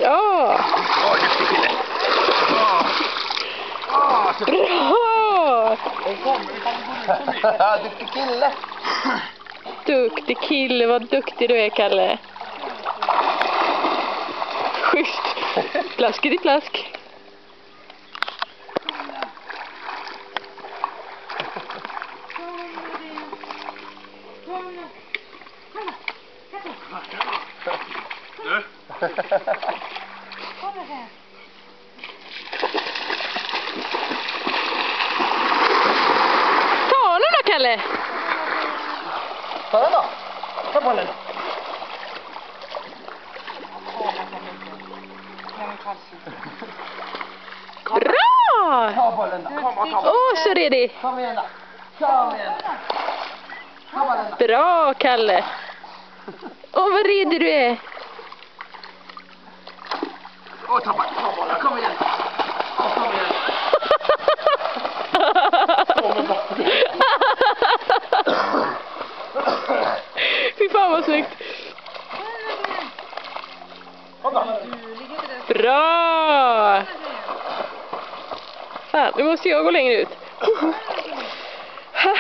Bra! Åh, duktig kille. Bra! Den kommer gå ut på mig. Duktig kille. Duktig kille, vad duktig du är, Kalle. Schysst. Plaskigt i plask. Ta honom då, Kalle. Ta den då. Ta bollen. Bra! Ta bollen då. Åh, så redig. Kom igen då. Kom igen då. Ta bollen då. Bra, Kalle. Åh, vad redig du är. Åh, ta bollen. Kom igen. Kom igen. Fy fan vad snyggt. Kom då. Bra! Fan, nu måste jag gå längre ut. Ha.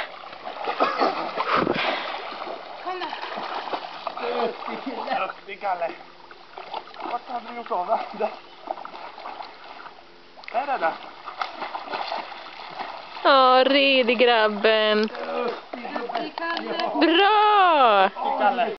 Duktig Kalle. Vart hade du gjort av det? Där är det. Ja, redig grabben. Bra! Kalle.